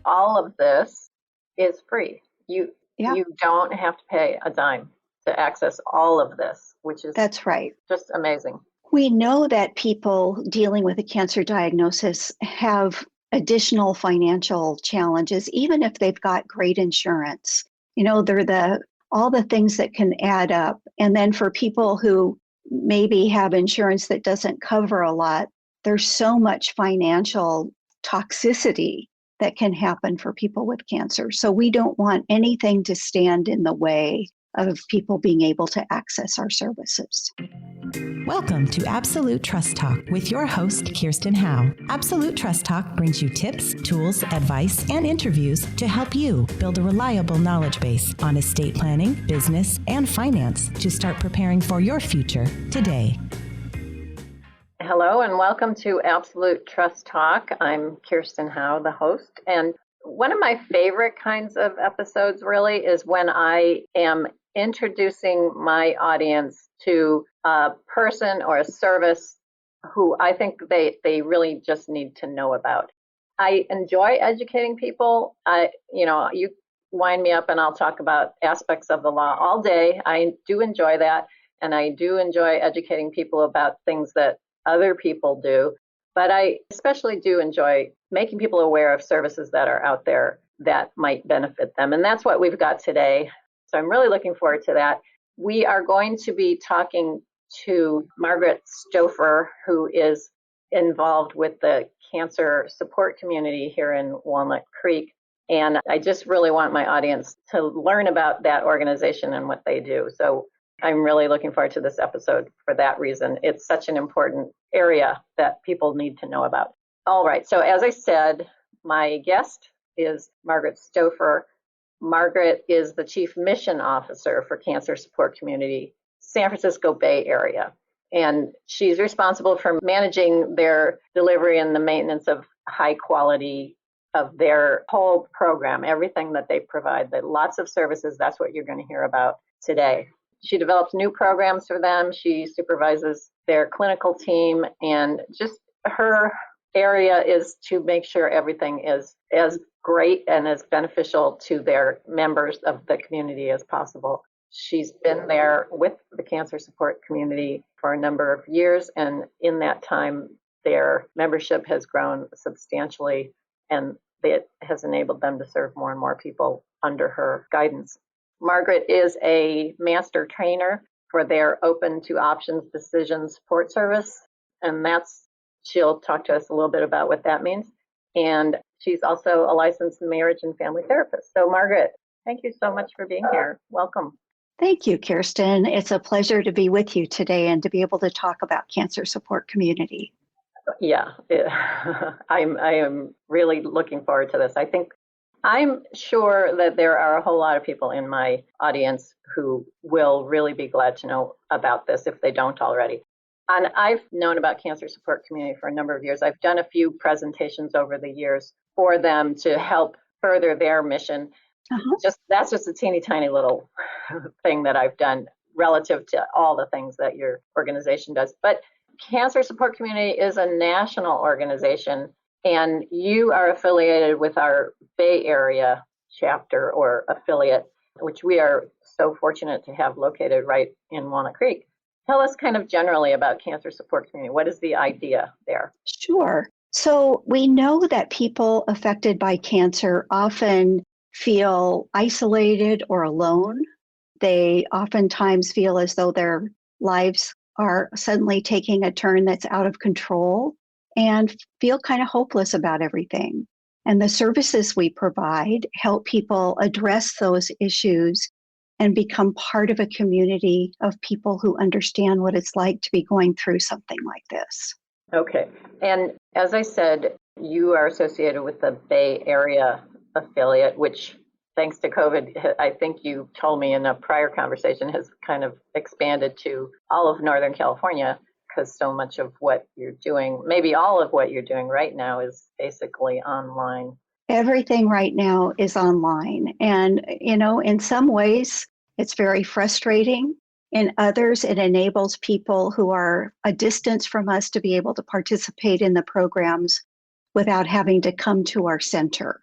all of this is free. You Yeah, don't have to pay a dime to access all of this, which is that's right. just amazing. We know that people dealing with a cancer diagnosis have additional financial challenges, even if they've got great insurance. They're all the things that can add up. And then for people who maybe have insurance that doesn't cover a lot, there's so much financial toxicity that can happen for people with cancer. So we don't want anything to stand in the way of people being able to access our services. Welcome to Absolute Trust Talk with your host, Kirsten Howe. Absolute Trust Talk brings you tips, tools, advice, and interviews to help you build a reliable knowledge base on estate planning, business, and finance to start preparing for your future today. Hello and welcome to Absolute Trust Talk. I'm Kirsten Howe, the host. And one of my favorite kinds of episodes really is when I am introducing my audience to a person or a service who I think they really just need to know about. I enjoy educating people. You wind me up and I'll talk about aspects of the law all day. I do enjoy that. And I do enjoy educating people about things that other people do. But I especially do enjoy making people aware of services that are out there that might benefit them. And that's what we've got today. So I'm really looking forward to that. We are going to be talking to Margaret Stauffer, who is involved with the cancer support community here in Walnut Creek. And I just really want my audience to learn about that organization and what they do. So I'm really looking forward to this episode for that reason. It's such an important area that people need to know about. All right. So as I said, my guest is Margaret Stauffer. Margaret is the Chief Mission Officer for Cancer Support Community, San Francisco Bay Area. And she's responsible for managing their delivery and the maintenance of high quality of their whole program, everything that they provide, that lots of services. That's what you're going to hear about today. She develops new programs for them. She supervises their clinical team, and just her area is to make sure everything is as great and as beneficial to their members of the community as possible. She's been there with the cancer support community for a number of years, and in that time, their membership has grown substantially, and it has enabled them to serve more and more people under her guidance. Margaret is a master trainer for their Open to Options Decision Support Service, and she'll talk to us a little bit about what that means. And she's also a licensed marriage and family therapist. So Margaret, thank you so much for being here. Welcome. Thank you, Kirsten. It's a pleasure to be with you today and to be able to talk about cancer support community. Yeah, I am really looking forward to this. I'm sure that there are a whole lot of people in my audience who will really be glad to know about this if they don't already. And I've known about Cancer Support Community for a number of years. I've done a few presentations over the years for them to help further their mission. That's just a teeny tiny little thing that I've done relative to all the things that your organization does. But Cancer Support Community is a national organization, and you are affiliated with our Bay Area chapter or affiliate, which we are so fortunate to have located right in Walnut Creek. Tell us kind of generally about Cancer Support Community. What is the idea there? Sure. So we know that people affected by cancer often feel isolated or alone. They oftentimes feel as though their lives are suddenly taking a turn that's out of control and feel kind of hopeless about everything. And the services we provide help people address those issues and become part of a community of people who understand what it's like to be going through something like this. Okay. And as I said, you are associated with the Bay Area affiliate, which thanks to COVID, I think you told me in a prior conversation, has kind of expanded to all of Northern California, because so much of what you're doing, maybe all of what you're doing right now, is basically online. Everything right now is online. And, in some ways, it's very frustrating. In others, it enables people who are a distance from us to be able to participate in the programs without having to come to our center.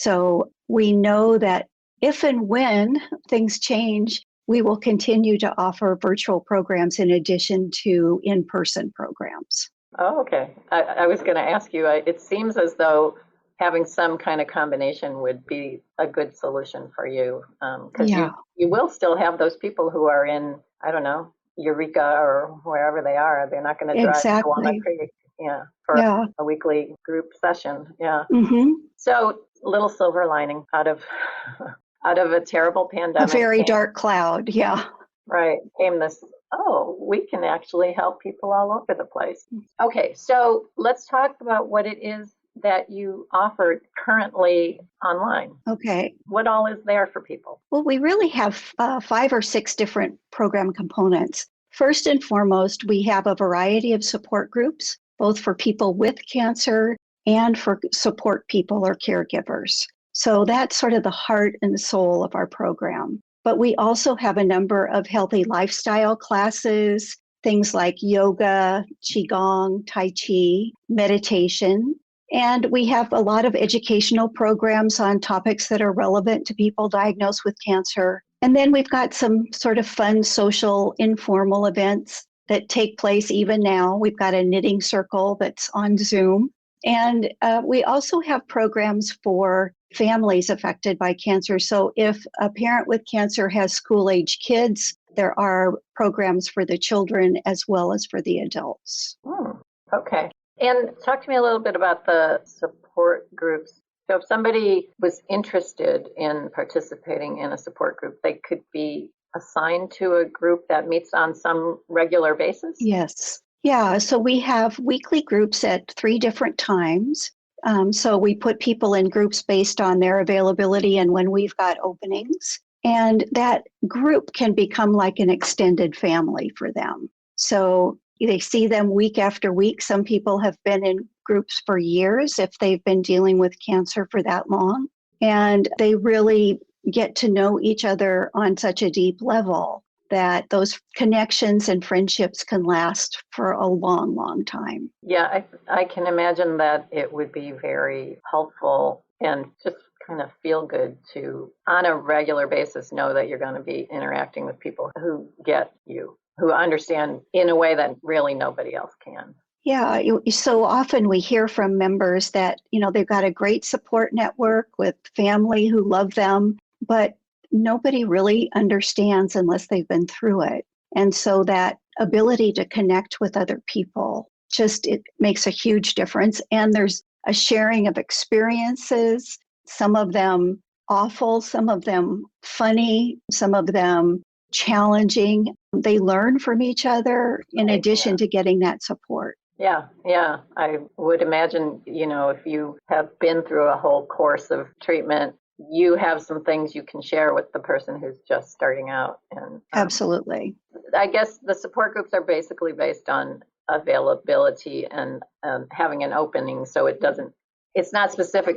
So we know that if and when things change, we will continue to offer virtual programs in addition to in-person programs. Oh, okay. I was going to ask you, it seems as though having some kind of combination would be a good solution for you, because you will still have those people who are in, I don't know, Eureka or wherever they are. They're not going to drive to Walnut Creek, for a weekly group session. Yeah. Mm-hmm. So, little silver lining out of a terrible pandemic. A very dark cloud. Yeah. Right. Came this, we can actually help people all over the place. Okay, so let's talk about what it is that you offer currently online. Okay. What all is there for people? Well, we really have 5 or 6 different program components. First and foremost, we have a variety of support groups, both for people with cancer and for support people or caregivers. So that's sort of the heart and soul of our program. But we also have a number of healthy lifestyle classes, things like yoga, qigong, tai chi, meditation. And we have a lot of educational programs on topics that are relevant to people diagnosed with cancer. And then we've got some sort of fun, social, informal events that take place even now. We've got a knitting circle that's on Zoom. And we also have programs for families affected by cancer. So if a parent with cancer has school-age kids, there are programs for the children as well as for the adults. Okay. And talk to me a little bit about the support groups. So if somebody was interested in participating in a support group, they could be assigned to a group that meets on some regular basis? Yes. Yeah. So we have weekly groups at 3 different times. So we put people in groups based on their availability and when we've got openings. And that group can become like an extended family for them. So they see them week after week. Some people have been in groups for years if they've been dealing with cancer for that long. And they really get to know each other on such a deep level that those connections and friendships can last for a long, long time. Yeah, I can imagine that it would be very helpful and just kind of feel good to, on a regular basis, know that you're going to be interacting with people who get you, who understand in a way that really nobody else can. Yeah, so often we hear from members that, they've got a great support network with family who love them, but nobody really understands unless they've been through it. And so that ability to connect with other people, it makes a huge difference. And there's a sharing of experiences, some of them awful, some of them funny, some of them challenging. They learn from each other in addition to getting that support. Yeah. I would imagine, if you have been through a whole course of treatment, you have some things you can share with the person who's just starting out. And absolutely. I guess the support groups are basically based on availability and having an opening. So it's not specific,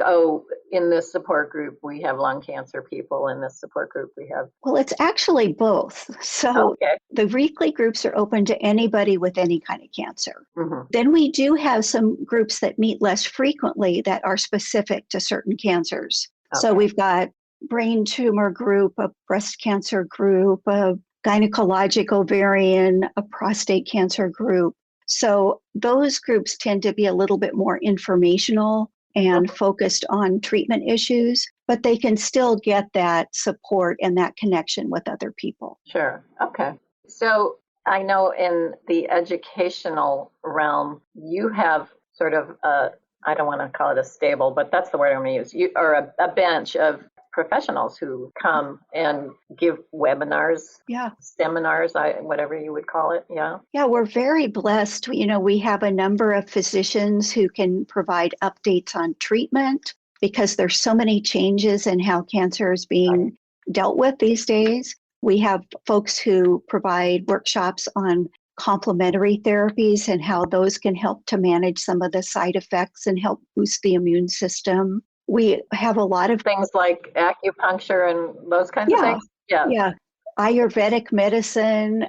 in this support group, we have lung cancer people. In this support group, we have... Well, it's actually both. So The weekly groups are open to anybody with any kind of cancer. Mm-hmm. Then we do have some groups that meet less frequently that are specific to certain cancers. Okay. So we've got brain tumor group, a breast cancer group, a gynecologic ovarian, a prostate cancer group. So those groups tend to be a little bit more informational and focused on treatment issues, but they can still get that support and that connection with other people. Sure. Okay. So I know in the educational realm, you have sort of I don't want to call it a stable, but that's the word I'm going to use, or a bench of professionals who come and give webinars, seminars, whatever you would call it. Yeah, we're very blessed. We have a number of physicians who can provide updates on treatment because there's so many changes in how cancer is being dealt with these days. We have folks who provide workshops on complementary therapies and how those can help to manage some of the side effects and help boost the immune system. We have a lot of things like acupuncture and those kinds of things. Yeah. Ayurvedic medicine.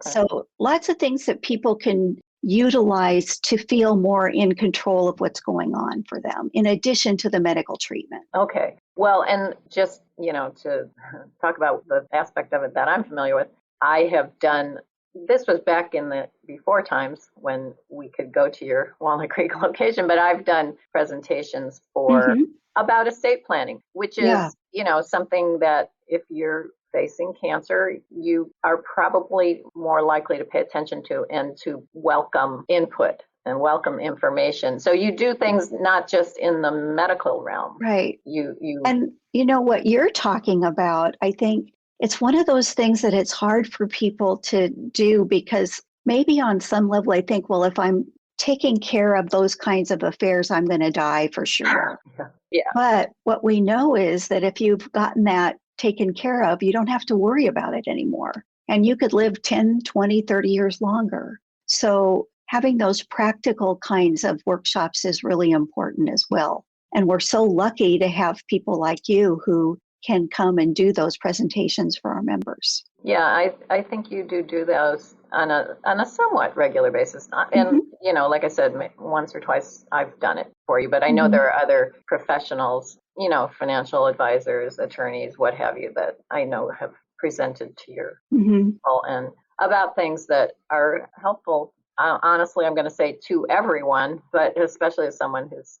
So lots of things that people can utilize to feel more in control of what's going on for them, in addition to the medical treatment. Okay. Well, and just, to talk about the aspect of it that I'm familiar with, I have done, this was back in the before times when we could go to your Walnut Creek location, but I've done presentations for about estate planning, which is, something that if you're facing cancer, you are probably more likely to pay attention to and to welcome input and welcome information. So you do things not just in the medical realm. Right. You And what you're talking about, I think it's one of those things that it's hard for people to do because maybe on some level I think, well, if I'm taking care of those kinds of affairs, I'm going to die for sure. Yeah. But what we know is that if you've gotten that taken care of, you don't have to worry about it anymore. And you could live 10, 20, 30 years longer. So having those practical kinds of workshops is really important as well. And we're so lucky to have people like you who can come and do those presentations for our members. Yeah, I think you do those on a somewhat regular basis. And, like I said, once or twice I've done it for you, but I know there are other professionals, financial advisors, attorneys, what have you, that I know have presented to your people and about things that are helpful. Honestly, I'm going to say to everyone, but especially as someone who's,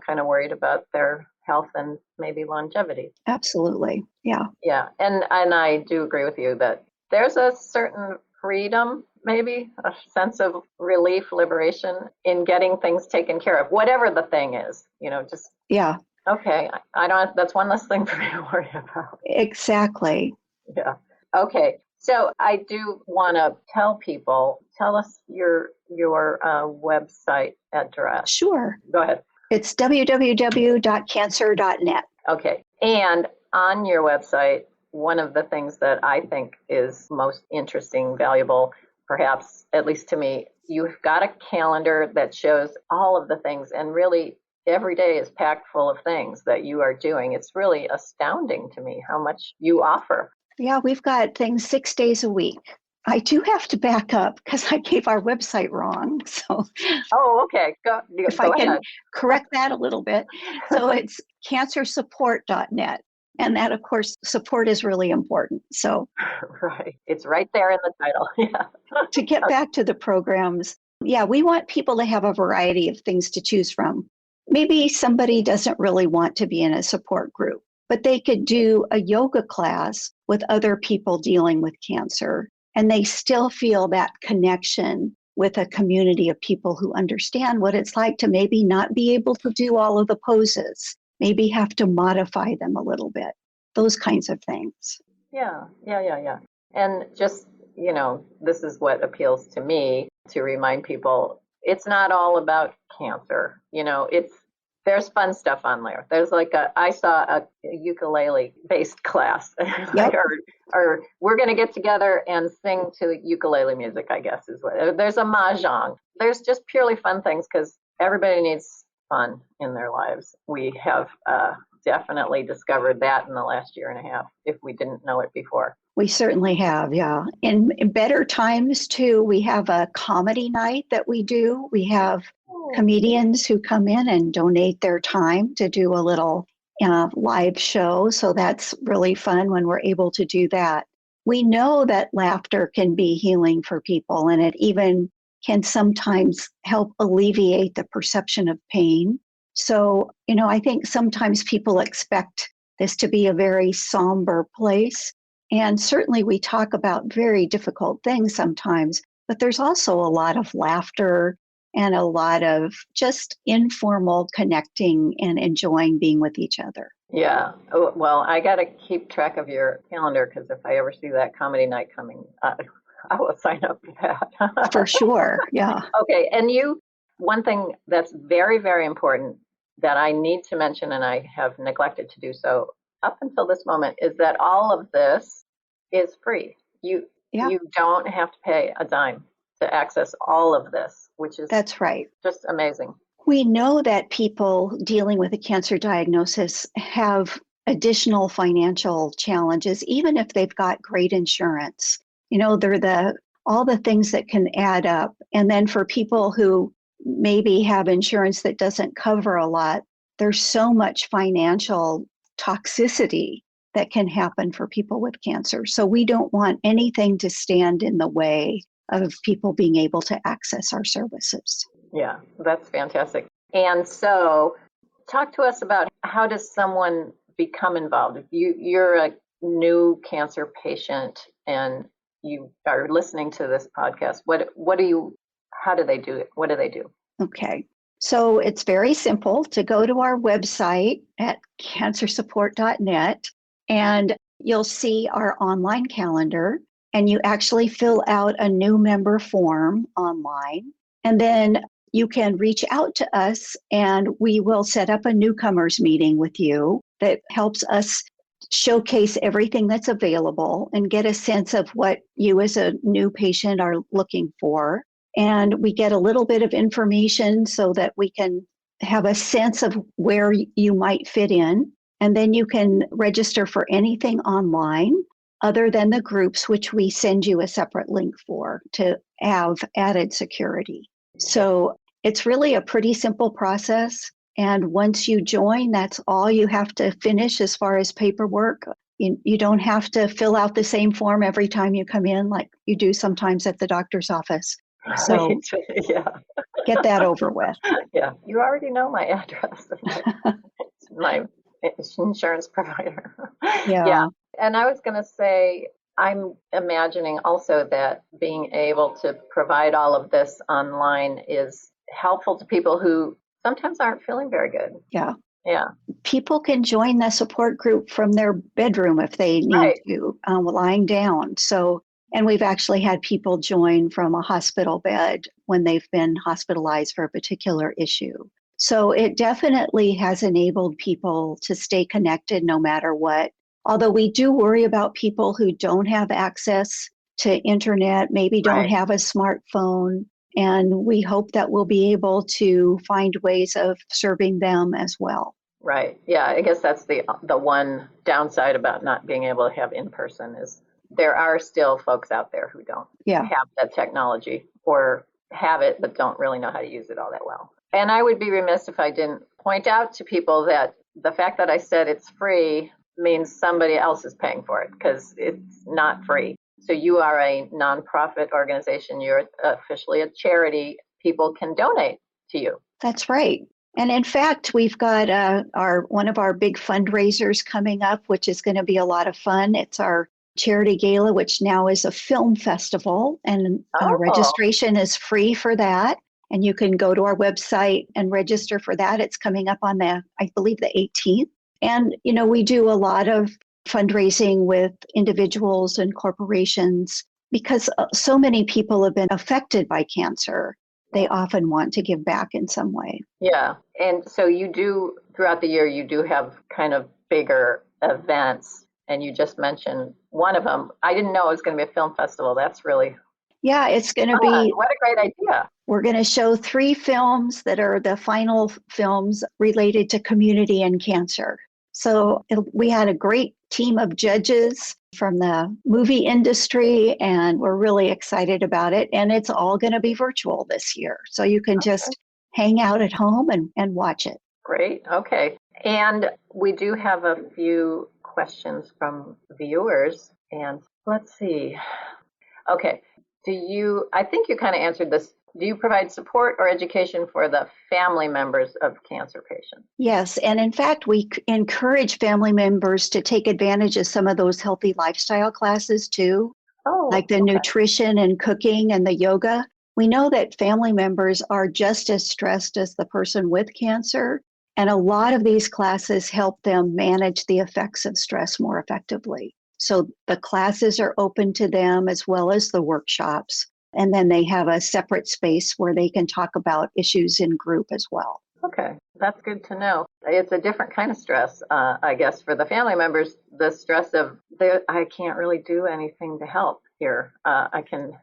kind of worried about their health and maybe longevity. Absolutely. Yeah. Yeah. And I do agree with you that there's a certain freedom, maybe a sense of relief, liberation in getting things taken care of, whatever the thing is, just. Yeah. Okay. I don't, that's one less thing for me to worry about. Exactly. Yeah. Okay. So I do want to tell us your website address. Sure. Go ahead. It's www.cancer.net. Okay. And on your website, one of the things that I think is most interesting, valuable, perhaps, at least to me, you've got a calendar that shows all of the things, and really every day is packed full of things that you are doing. It's really astounding to me how much you offer. Yeah, we've got things 6 days a week. I do have to back up because I gave our website wrong. So, okay. Go if I can ahead. Correct that a little bit. So it's cancersupport.net. And that, of course, support is really important. So, right. It's right there in the title. Yeah. To get back to the programs, we want people to have a variety of things to choose from. Maybe somebody doesn't really want to be in a support group, but they could do a yoga class with other people dealing with cancer, and they still feel that connection with a community of people who understand what it's like to maybe not be able to do all of the poses, maybe have to modify them a little bit, those kinds of things. Yeah. And just, this is what appeals to me, to remind people, it's not all about cancer. There's fun stuff on there. There's I saw a ukulele-based class. Yep. or we're going to get together and sing to ukulele music, I guess is what. There's a mahjong. There's just purely fun things because everybody needs fun in their lives. We have definitely discovered that in the last year and a half, if we didn't know it before. We certainly have, yeah. In better times, too, we have a comedy night that we do. We have comedians who come in and donate their time to do a little live show. So that's really fun when we're able to do that. We know that laughter can be healing for people, and it even can sometimes help alleviate the perception of pain. So, I think sometimes people expect this to be a very somber place. And certainly we talk about very difficult things sometimes, but there's also a lot of laughter and a lot of just informal connecting and enjoying being with each other. Yeah. Oh, well, I got to keep track of your calendar because if I ever see that comedy night coming, I will sign up for that. For sure. Yeah. Okay. And one thing that's very, very important that I need to mention, and I have neglected to do so up until this moment, is that all of this is free. You don't have to pay a dime to access all of this, which is That's right. Just amazing. We know that people dealing with a cancer diagnosis have additional financial challenges, even if they've got great insurance. They're the all the things that can add up. And then for people who maybe have insurance that doesn't cover a lot, there's so much financial toxicity that can happen for people with cancer. So we don't want anything to stand in the way of people being able to access our services. Yeah, that's fantastic. And so talk to us about how does someone become involved? If you're a new cancer patient and you are listening to this podcast, how do they do it? What do they do? Okay. So it's very simple to go to our website at cancersupport.net, and you'll see our online calendar, and you actually fill out a new member form online. And then you can reach out to us and we will set up a newcomers meeting with you that helps us showcase everything that's available and get a sense of what you as a new patient are looking for. And we get a little bit of information so that we can have a sense of where you might fit in. And then you can register for anything online other than the groups, which we send you a separate link for to have added security. So it's really a pretty simple process. And once you join, that's all you have to finish as far as paperwork. You don't have to fill out the same form every time you come in like you do sometimes at the doctor's office. So yeah. Get that over with. Yeah, you already know my address. My insurance provider. Yeah. And I was going to say, I'm imagining also that being able to provide all of this online is helpful to people who sometimes aren't feeling very good. Yeah. Yeah. People can join the support group from their bedroom if they need to, lying down. So, and we've actually had people join from a hospital bed when they've been hospitalized for a particular issue. So it definitely has enabled people to stay connected no matter what. Although we do worry about people who don't have access to internet, maybe don't have a smartphone, and we hope that we'll be able to find ways of serving them as well. Right. Yeah, I guess that's the one downside about not being able to have in-person is there are still folks out there who don't have that technology or have it but don't really know how to use it all that well. And I would be remiss if I didn't point out to people that the fact that I said it's free means somebody else is paying for it because it's not free. So you are a nonprofit organization. You're officially a charity. People can donate to you. That's right. And in fact, we've got one of our big fundraisers coming up, which is going to be a lot of fun. It's our charity gala, which now is a film festival, and registration is free for that. And you can go to our website and register for that. It's coming up on I believe, the 18th. And, we do a lot of fundraising with individuals and corporations because so many people have been affected by cancer. They often want to give back in some way. Yeah. And so you do, throughout the year, you do have kind of bigger events. And you just mentioned one of them. I didn't know it was going to be a film festival. That's really... Yeah, it's going to be... What a great idea. We're going to show 3 films that are the final films related to community and cancer. So we had a great team of judges from the movie industry, and we're really excited about it. And it's all going to be virtual this year. So you can just hang out at home and watch it. Great. Okay. And we do have a few questions from viewers. And let's see. Okay. I think you kind of answered this. Do you provide support or education for the family members of cancer patients? Yes. And in fact, we encourage family members to take advantage of some of those healthy lifestyle classes too, like the nutrition and cooking and the yoga. We know that family members are just as stressed as the person with cancer. And a lot of these classes help them manage the effects of stress more effectively. So the classes are open to them as well as the workshops. And then they have a separate space where they can talk about issues in group as well. Okay, that's good to know. It's a different kind of stress, I guess, for the family members, the stress of, I can't really do anything to help here.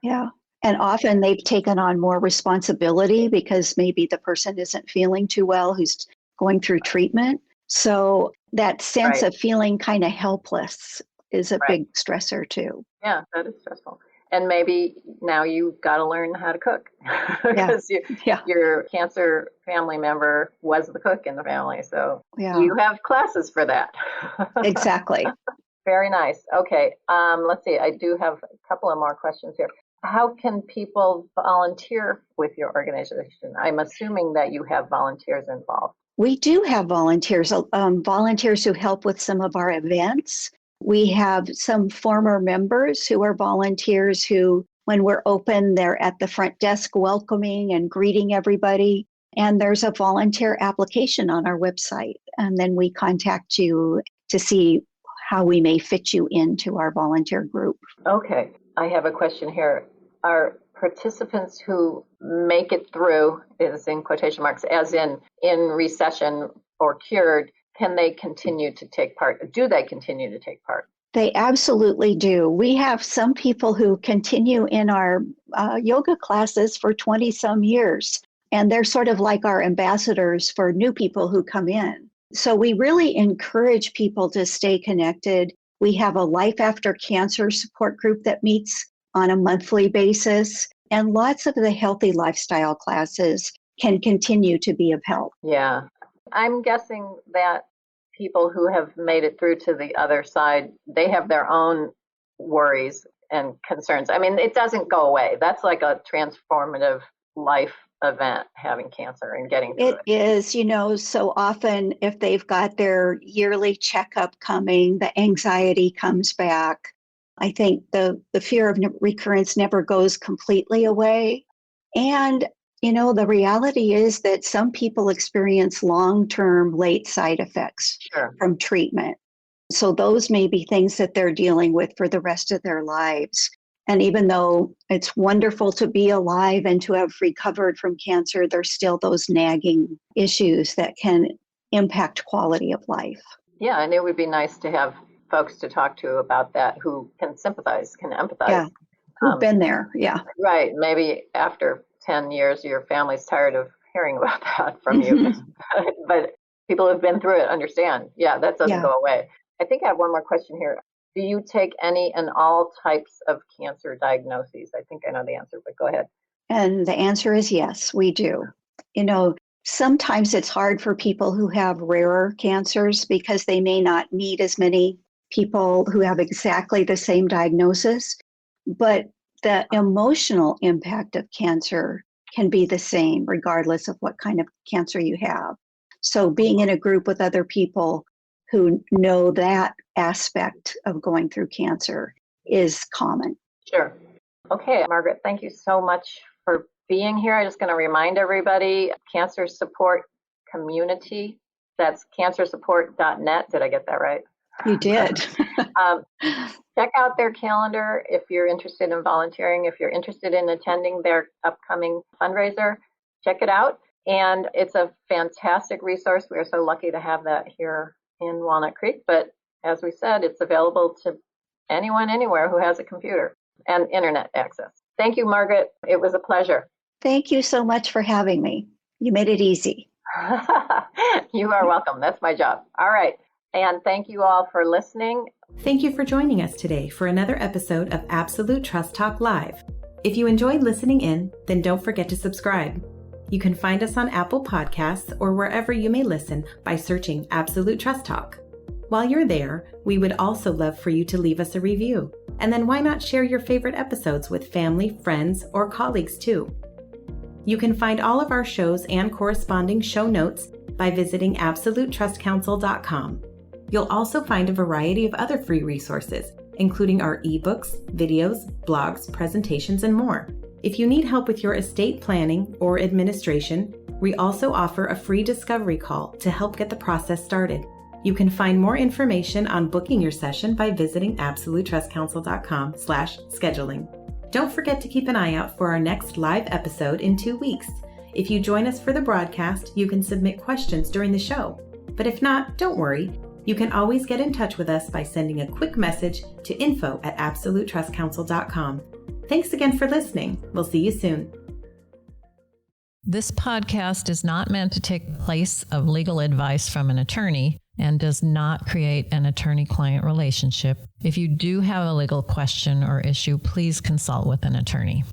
Yeah, and often they've taken on more responsibility because maybe the person isn't feeling too well who's going through treatment. So that sense of feeling kind of helpless is a big stressor too. Yeah, that is stressful. And maybe now you've got to learn how to cook because your cancer family member was the cook in the family. So you have classes for that. Exactly. Very nice. Okay. Let's see. I do have a couple of more questions here. How can people volunteer with your organization? I'm assuming that you have volunteers involved. We do have volunteers, volunteers who help with some of our events. We have some former members who are volunteers who, when we're open, they're at the front desk welcoming and greeting everybody. And there's a volunteer application on our website. And then we contact you to see how we may fit you into our volunteer group. Okay. I have a question here. Are participants who make it through, is in quotation marks, as in recession or cured, can they continue to take part? Do they continue to take part? They absolutely do. We have some people who continue in our yoga classes for 20 some years, and they're sort of like our ambassadors for new people who come in. So we really encourage people to stay connected. We have a Life After Cancer support group that meets on a monthly basis, and lots of the healthy lifestyle classes can continue to be of help. Yeah. I'm guessing that people who have made it through to the other side, they have their own worries and concerns. I mean, it doesn't go away. That's like a transformative life event, having cancer and getting through it. It is, so often if they've got their yearly checkup coming, the anxiety comes back. I think the fear of recurrence never goes completely away. And the reality is that some people experience long-term late side effects from treatment. So those may be things that they're dealing with for the rest of their lives. And even though it's wonderful to be alive and to have recovered from cancer, there's still those nagging issues that can impact quality of life. Yeah, and it would be nice to have folks to talk to about that who can sympathize, can empathize. Yeah, who've been there, yeah. Right, maybe after 10 years, your family's tired of hearing about that from you. But people who have been through it understand. Yeah, that doesn't go away. I think I have one more question here. Do you take any and all types of cancer diagnoses? I think I know the answer, but go ahead. And the answer is yes, we do. Sometimes it's hard for people who have rarer cancers because they may not meet as many people who have exactly the same diagnosis, but the emotional impact of cancer can be the same regardless of what kind of cancer you have. So being in a group with other people who know that aspect of going through cancer is common. Sure. Okay, Margaret, thank you so much for being here. I'm just going to remind everybody, Cancer Support Community, that's cancersupport.net. Did I get that right? You did. Check out their calendar if you're interested in volunteering, if you're interested in attending their upcoming fundraiser, check it out. And it's a fantastic resource. We are so lucky to have that here in Walnut Creek. But as we said, it's available to anyone, anywhere who has a computer and internet access. Thank you, Margaret. It was a pleasure. Thank you so much for having me. You made it easy. You are welcome. That's my job. All right. And thank you all for listening. Thank you for joining us today for another episode of Absolute Trust Talk Live. If you enjoyed listening in, then don't forget to subscribe. You can find us on Apple Podcasts or wherever you may listen by searching Absolute Trust Talk. While you're there, we would also love for you to leave us a review. And then why not share your favorite episodes with family, friends, or colleagues too? You can find all of our shows and corresponding show notes by visiting absolutetrustcouncil.com. You'll also find a variety of other free resources, including our ebooks, videos, blogs, presentations, and more. If you need help with your estate planning or administration, we also offer a free discovery call to help get the process started. You can find more information on booking your session by visiting absolutetrustcouncil.com/scheduling. Don't forget to keep an eye out for our next live episode in 2 weeks. If you join us for the broadcast, you can submit questions during the show. But if not, don't worry. You can always get in touch with us by sending a quick message to info@absolutetrustcouncil.com. Thanks again for listening. We'll see you soon. This podcast is not meant to take the place of legal advice from an attorney, and does not create an attorney-client relationship. If you do have a legal question or issue, please consult with an attorney.